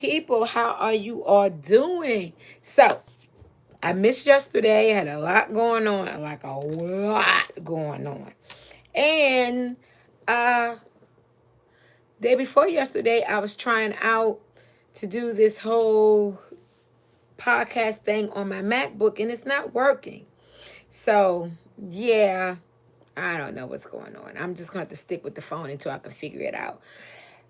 people, how are you all doing? So, I missed yesterday, had a lot going on, like a lot going on. And uh day before yesterday, I was trying out to do this whole podcast thing on my MacBook and it's not working. So, yeah, I don't know what's going on. I'm just going to have to stick with the phone until I can figure it out.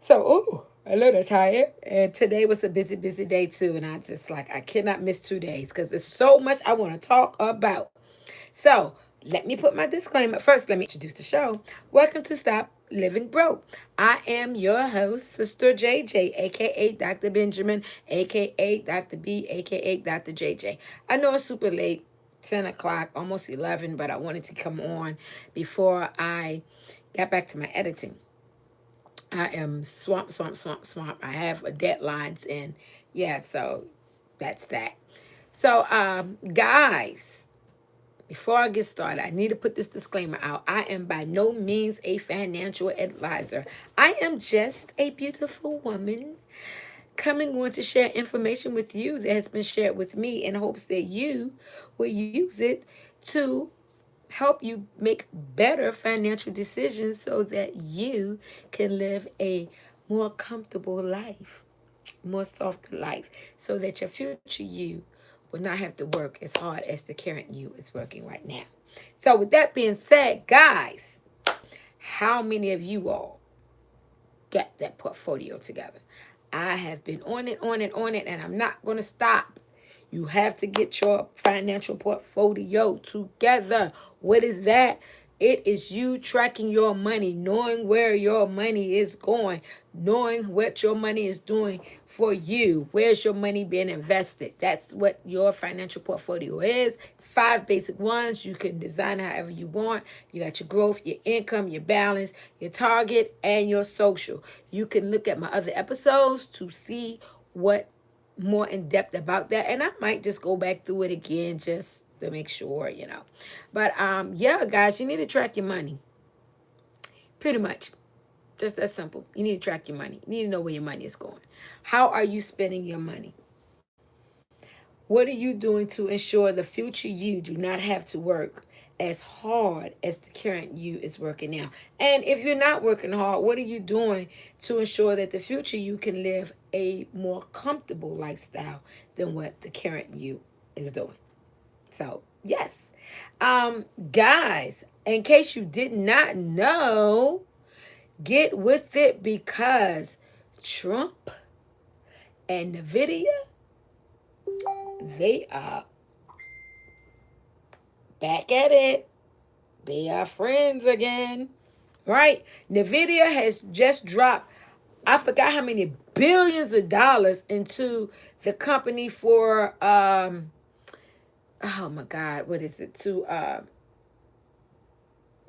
So, oh, a little tired. And today was a busy, busy day too. And I cannot miss 2 days because there's so much I want to talk about. So, let me put my disclaimer. First, let me introduce the show. Welcome to Stop Living Broke. I am your host, Sister JJ, aka Dr. Benjamin, aka Dr. B, aka Dr. JJ. I know it's super late, 10 o'clock, almost 11, but I wanted to come on before I got back to my editing. I am swamp. I have deadlines and yeah, so that's that. So, guys, before I get started, I need to put this disclaimer out. I am by no means a financial advisor. I am just a beautiful woman coming on to share information with you that has been shared with me in hopes that you will use it to help you make better financial decisions so that you can live a more comfortable life, more softer life, so that your future you will not have to work as hard as the current you is working right now. So, with that being said, guys, how many of you all got that portfolio together? I have been on it, and I'm not going to stop. You have to get your financial portfolio together. What is that? It is you tracking your money, knowing where your money is going, knowing what your money is doing for you. Where's your money being invested? That's what your financial portfolio is. It's 5 basic ones. You can design it however you want. You got your growth, your income, your balance, your target, and your social. You can look at my other episodes to see what more in depth about that, and I might just go back through it again just to make sure. But yeah, guys, you need to track your money. Pretty much. Just that simple. You need to track your money. You need to know where your money is going. How are you spending your money? What are you doing to ensure the future you do not have to work as hard as the current you is working now? And if you're not working hard, what are you doing to ensure that the future you can live a more comfortable lifestyle than what the current you is doing? So, yes. Guys, in case you did not know, get with it because Trump and Nvidia, they are back at it. They are friends again, right? Nvidia has just dropped, I forgot how many billions of dollars into the company for oh my God, what is it? To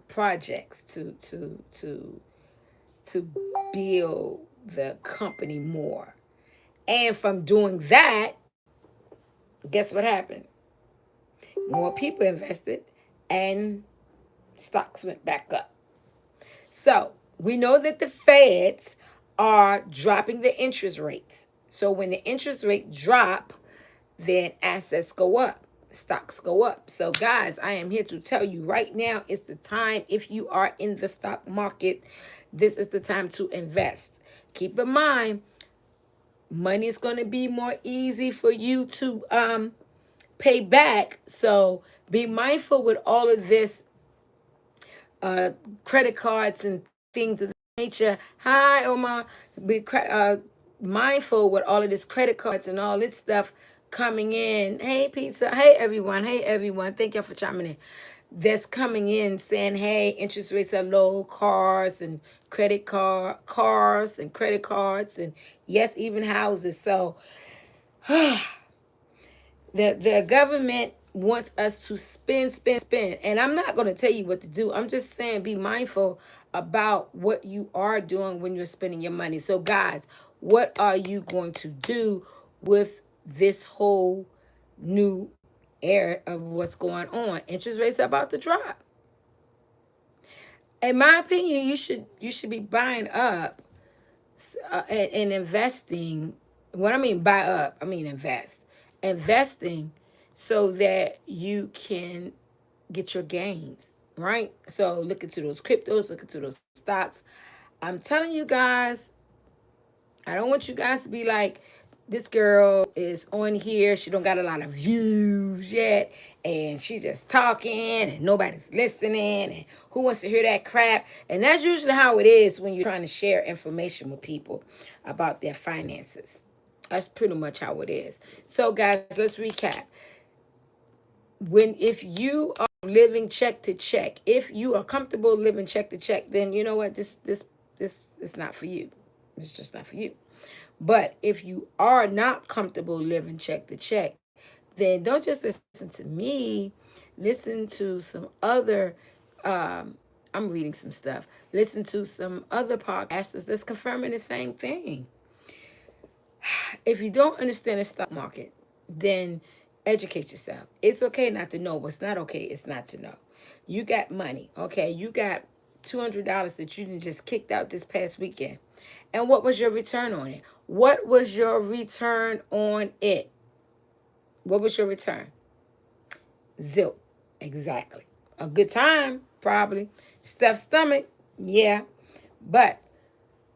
projects to build the company more. And from doing that, guess what happened? More people invested and stocks went back up. So we know that the feds are dropping the interest rates. So when the interest rate drop, then assets go up, stocks go up. So guys, I am here to tell you right now, it's the time. If you are in the stock market, this is the time to invest. Keep in mind, money is going to be more easy for you to pay back. So be mindful with all of this credit cards and things of that nature. Hi, Omar. Be mindful with all of this credit cards and all this stuff coming in. Hey, pizza. Hey, everyone. Hey, everyone. Thank you for chiming in. That's coming in saying, hey, interest rates are low, cars and credit cards, and yes, even houses. So the government wants us to spend. And I'm not going to tell you what to do. I'm just saying be mindful about what you are doing when you're spending your money. So, guys, what are you going to do with this whole new era of what's going on? Interest rates are about to drop. In my opinion, you should be buying up and investing What I mean buy up, I mean invest. Investing so that you can get your gains, right? So look into those cryptos, look into those stocks. I'm telling you guys, I don't want you guys to be like, this girl is on here. She don't got a lot of views yet, and she just talking, and nobody's listening. And who wants to hear that crap? And that's usually how it is when you're trying to share information with people about their finances. That's pretty much how it is. So, guys, let's recap. If you are living check to check, if you are comfortable living check to check, then you know what, this is not for you. It's just not for you. But if you are not comfortable living check to check, then don't just listen to me. Listen to some other. Um, I'm reading some stuff. Listen to some other podcasters that's confirming the same thing. If you don't understand the stock market, then educate yourself. It's okay not to know. What's not okay is not to know. You got money, okay? You got $200 that you just kicked out this past weekend. And what was your return on it? What was your return on it? What was your return? Zilch. Exactly. A good time, probably. Stuffed stomach, yeah. But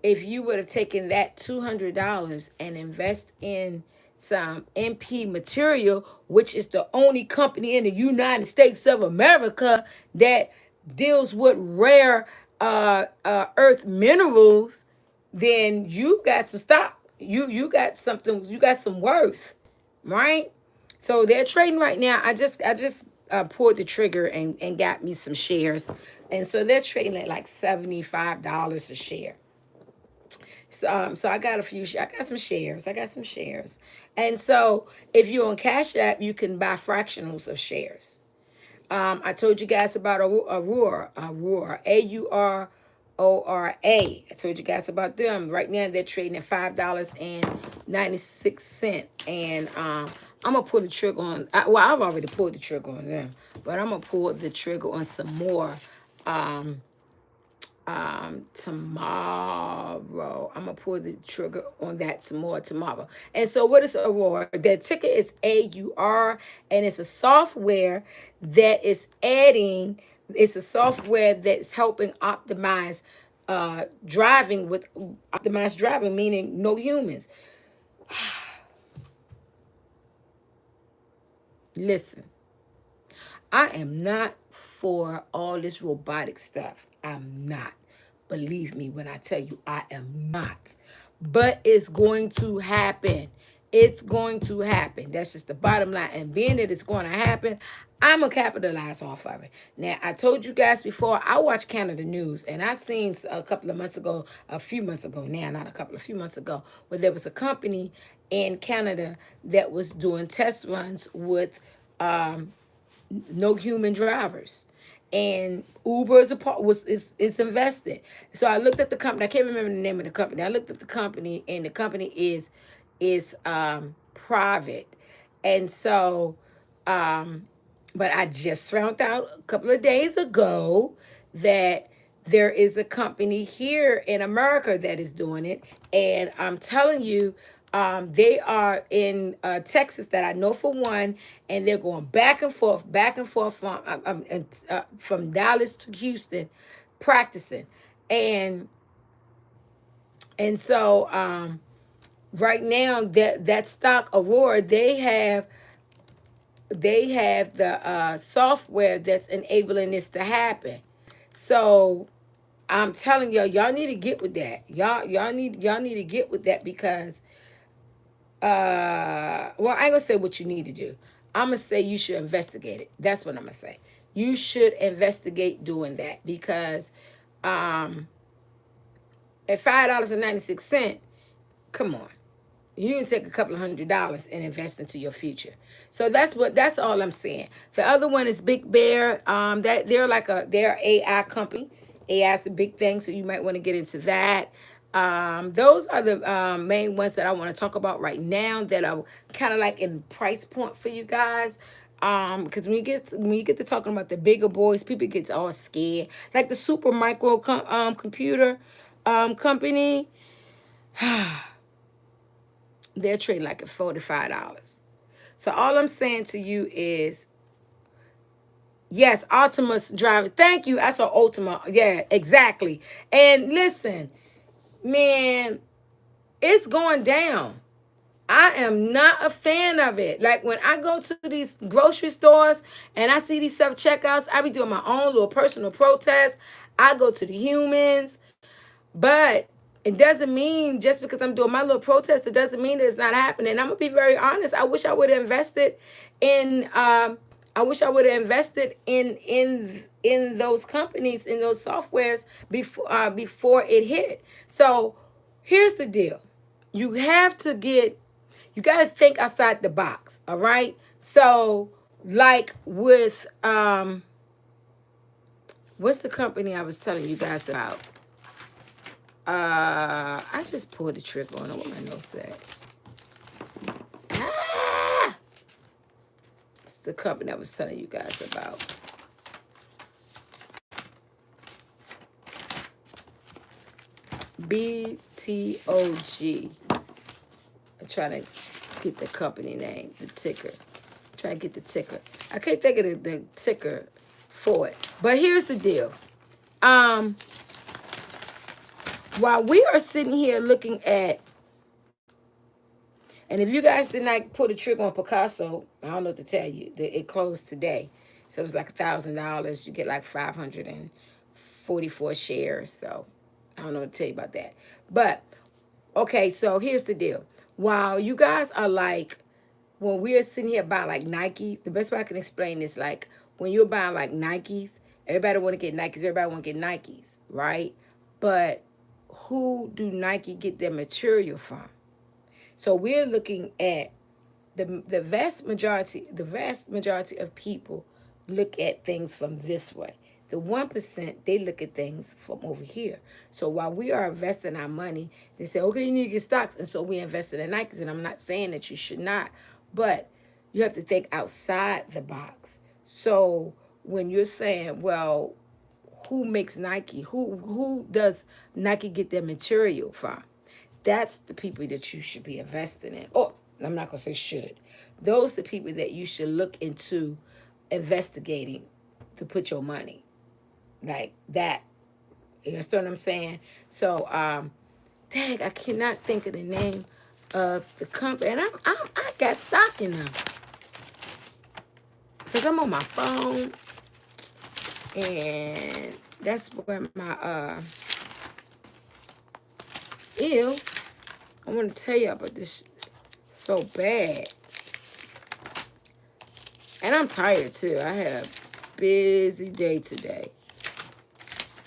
if you would have taken that $200 and invest in some MP Material, which is the only company in the United States of America that deals with rare earth minerals, then you got some stock. You got something. You got some worth, right? So they're trading right now. I just pulled the trigger and got me some shares, and so they're trading at like $75 a share. So I got a few. I got some shares. I got some shares, and so if you're on Cash App, you can buy fractionals of shares. I told you guys about Aurora, AURORA. I told you guys about them. Right now they're trading at $5.96, and I'm gonna pull the trigger on. Well, I've already pulled the trigger on them, but I'm gonna pull the trigger on some more. Um, Tomorrow. I'm gonna pull the trigger on that some more tomorrow. And so what is Aurora? The ticker is AUR, and it's a software that is adding, it's a software that's helping optimize driving with optimized driving, meaning no humans. Listen, I am not for all this robotic stuff. I'm not. Believe me when I tell you I am not. But it's going to happen. It's going to happen. That's just the bottom line. And being that it's going to happen, I'm going to capitalize off of it. Now, I told you guys before, I watch Canada News, and I seen a couple of months ago, a few months ago now, not a couple, a few months ago, where there was a company in Canada that was doing test runs with no human drivers, and Uber is a part is invested. So I looked at the company. I can't remember the name of the company. I looked at the company, and the company is private, and so but I just found out a couple of days ago that there is a company here in America that is doing it, and I'm telling you, they are in Texas that I know for one, and they're going back and forth from Dallas to Houston, practicing, and so right now that stock Aurora, they have the software that's enabling this to happen. So I'm telling y'all need to get with that. Y'all need to get with that because well, I ain't gonna say what you need to do. I'm gonna say you should investigate it. That's what I'm gonna say. You should investigate doing that because um at $5.96, come on. You can take a couple of $100 and invest into your future. So that's all I'm saying. The other one is Big Bear. That they're an AI company. AI is a big thing, so you might want to get into that. Those are the main ones that I want to talk about right now that are kind of like in price point for you guys. Because when you get to talking about the bigger boys, people get all scared. Like the Super Micro computer company. they're trading like at $45. So all I'm saying to you is, yes, Optimus driving. Thank you. I saw Ultima. Yeah, exactly. And listen, man, it's going down. I am not a fan of it. Like when I go to these grocery stores and I see these self checkouts, I be doing my own little personal protest. I go to the humans, but it doesn't mean just because I'm doing my little protest, it doesn't mean that it's not happening. I'm gonna be very honest. I wish I would have invested in. I wish I would have invested in those companies, in those softwares before it hit. So here's the deal: you have to get, you got to think outside the box. All right. So like with what's the company I was telling you guys about? I just pulled the trigger on it. What my notes said. Ah! It's the company I was telling you guys about. BTOG. I'm trying to get the company name, the ticker. Try to get the ticker. I can't think of the ticker for it. But here's the deal. While we are sitting here looking at, and if you guys did not pull the trigger on Picasso, I don't know what to tell you. It closed today. So it was like $1,000. You get like 544 shares. So I don't know what to tell you about that. But, okay, so here's the deal. While you guys are like, when we're sitting here buying like Nikes, the best way I can explain this, like when you're buying like Nikes, everybody want to get Nikes, everybody want to get Nikes, right? But who do Nike get their material from? So we're looking at the vast majority of people look at things from this way. The 1%, they look at things from over here. So while we are investing our money, they say, okay, you need to get stocks. And so we invested in Nikes. And I'm not saying that you should not, but you have to think outside the box. So when you're saying, well, who makes Nike? Who does Nike get their material from? That's the people that you should be investing in. Or I'm not gonna say should. Those are the people that you should look into investigating to put your money. Like that. You understand what I'm saying? So dang, I cannot think of the name of the company. And I got stock in them. Because I'm on my phone. And that's where my ew. I want to tell you about this so bad. And I'm tired too. I had a busy day today.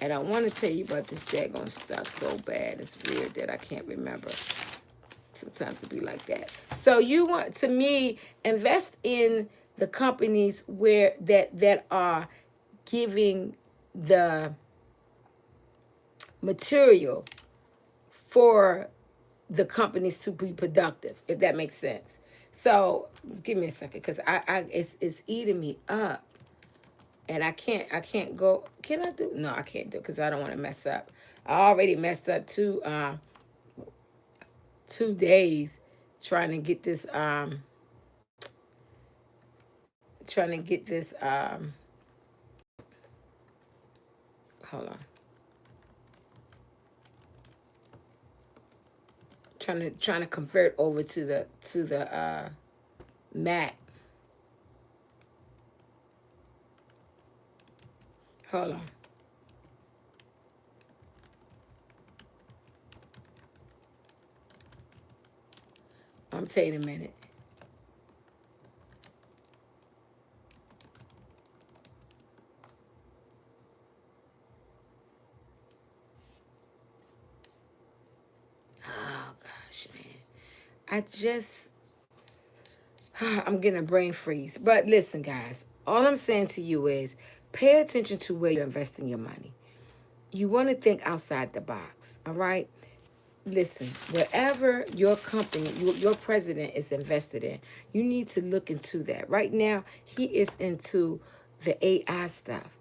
And I want to tell you about this daggone stock so bad. It's weird that I can't remember. Sometimes it be like that. So you want, to me, invest in the companies where that are giving the material for the companies to be productive, if that makes sense. So give me a second, because it's eating me up, and I can't go. Can I do? No, I can't do it because I don't want to mess up. I already messed up 2 days trying to get this hold on. Trying to convert over to the Mac. Hold on. I'm taking a minute. Oh gosh, man. I'm getting a brain freeze. But listen, guys, all I'm saying to you is pay attention to where you're investing your money. You want to think outside the box, all right? Listen, wherever your company, your president is invested in, you need to look into that. Right now, he is into the AI stuff.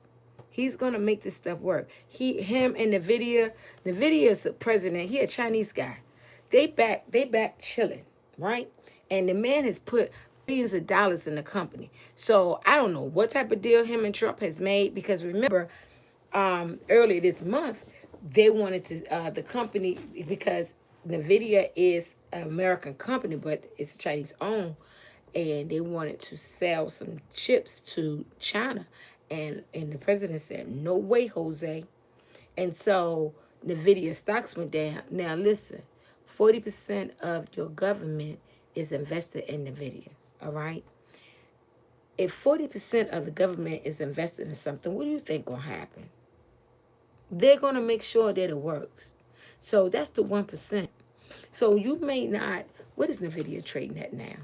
He's gonna make this stuff work. Him and NVIDIA is the president. He a Chinese guy. They back chilling. right? And the man has put billions of dollars in the company. So I don't know what type of deal him and Trump has made, because remember, earlier this month, they wanted to, the company, because NVIDIA is an American company, but it's Chinese owned, and they wanted to sell some chips to China. And the president said, no way, Jose. And so NVIDIA stocks went down. Now listen, 40% of your government is invested in NVIDIA, all right? If 40% of the government is invested in something, what do you think gonna happen? They're gonna make sure that it works. So that's the 1%. So you may not, what is NVIDIA trading at now?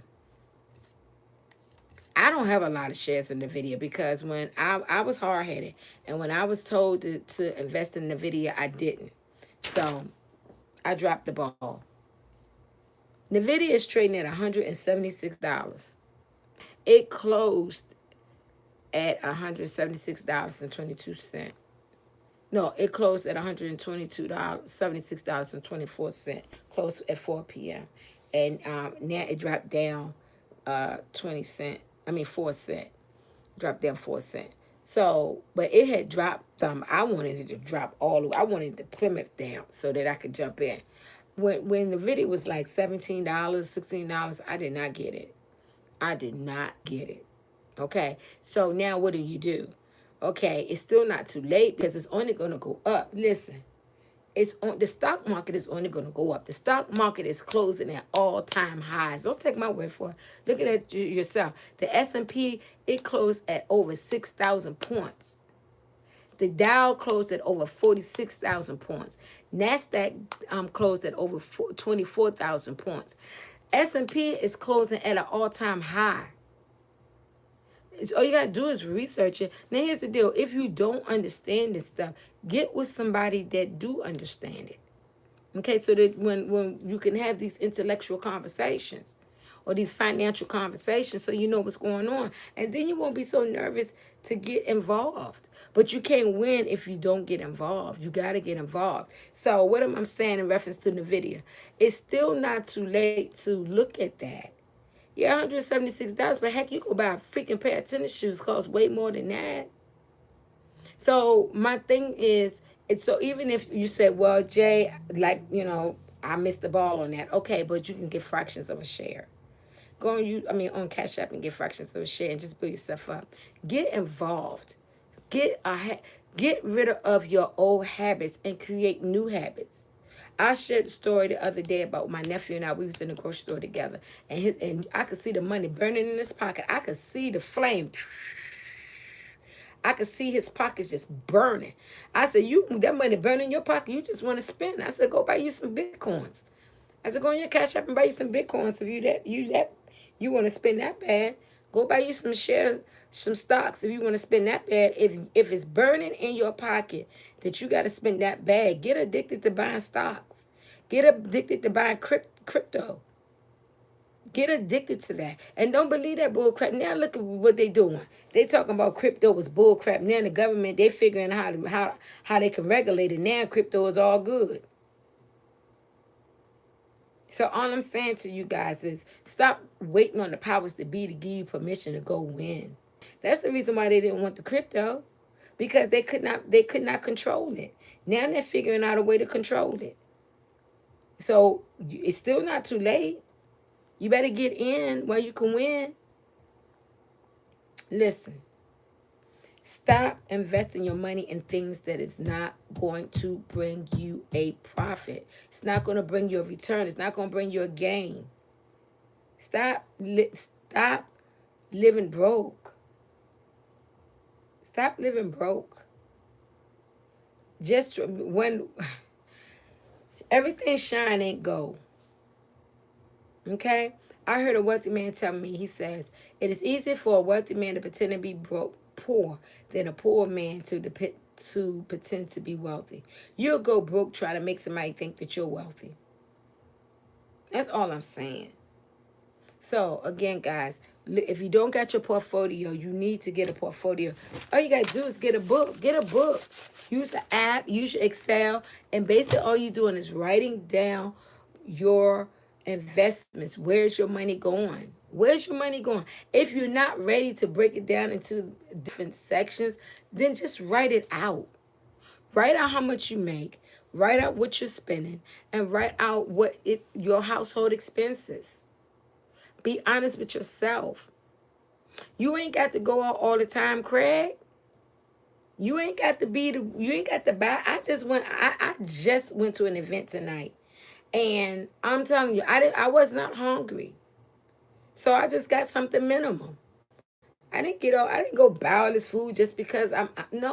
I don't have a lot of shares in NVIDIA, because when I was hard-headed, and when I was told to invest in NVIDIA, I didn't. So I dropped the ball. NVIDIA is trading at $176. It closed at $176.22. No, it closed at $122.76.24. Closed at 4 p.m. And now it dropped down 20 cent. I mean 4 cent. Dropped down 4 cent. So, but it had dropped. I wanted it to drop all the way. I wanted the Plymouth down so that I could jump in. When the video was like $17, $16, I did not get it. I did not get it. Okay, so now what do? Okay, it's still not too late, because it's only going to go up. Listen, it's on, the stock market is only going to go up. The stock market is closing at all-time highs. Don't take my word for it. Look at it yourself. The S&P, it closed at over 6,000 points. The Dow closed at over 46,000 points. NASDAQ closed at over 24,000 points. S&P is closing at an all-time high. All you got to do is research it. Now, here's the deal. If you don't understand this stuff, get with somebody that do understand it. Okay, so that when you can have these intellectual conversations or these financial conversations, so you know what's going on. And then you won't be so nervous to get involved. But you can't win if you don't get involved. You got to get involved. So what am I saying in reference to NVIDIA? It's still not too late to look at that. Yeah, $176, but heck, you go buy a freaking pair of tennis shoes, cost way more than that. So my thing is, it's so even if you say, well, Jay, like, I missed the ball on that. Okay, but you can get fractions of a share. Go on Cash App and get fractions of a share and just build yourself up. Get involved. Get rid of your old habits and create new habits. I shared the story the other day about my nephew and I. We was in the grocery store together, and I could see the money burning in his pocket. I could see the flame. I could see his pockets just burning. I said, that money burning in your pocket, you just want to spend. I said, go buy you some Bitcoins. I said, go on your Cash App and buy you some Bitcoins. If you want to spend that bad, go buy you some shares, some stocks if you want to spend that bad. If it's burning in your pocket that you got to spend that bad, get addicted to buying stocks. Get addicted to buying crypto. Get addicted to that. And don't believe that bull crap. Now look at what they doing. They talking about crypto was bull crap. Now the government, they figuring out how they can regulate it. Now crypto is all good. So all I'm saying to you guys is stop waiting on the powers that be to give you permission to go win. That's the reason why they didn't want the crypto, because they could not control it. Now they're figuring out a way to control it. So it's still not too late. You better get in while you can win. Listen. Stop investing your money in things that is not going to bring you a profit. It's not going to bring you a return. It's not going to bring you a gain. Stop living broke. Stop living broke. Just when everything shine ain't gold. Okay? I heard a wealthy man tell me, he says, it is easier for a wealthy man to pretend to be poor than a poor man to pretend to be wealthy. You'll go broke trying to make somebody think that you're wealthy. That's all I'm saying. So, again, guys, if you don't got your portfolio, you need to get a portfolio. All you got to do is get a book. Get a book. Use the app. Use your Excel. And basically all you're doing is writing down your Investments. Where's your money going? Where's your money going? If you're not ready to break it down into different sections, then just write it out. Write out how much you make. Write out what you're spending, and write out what your household expenses. Be honest with yourself. You ain't got to go out all the time, Craig. You ain't got to you ain't got to buy. I just went to an event tonight. And I'm telling you, I was not hungry. So I just got something minimum. I didn't go buy all this food just because no.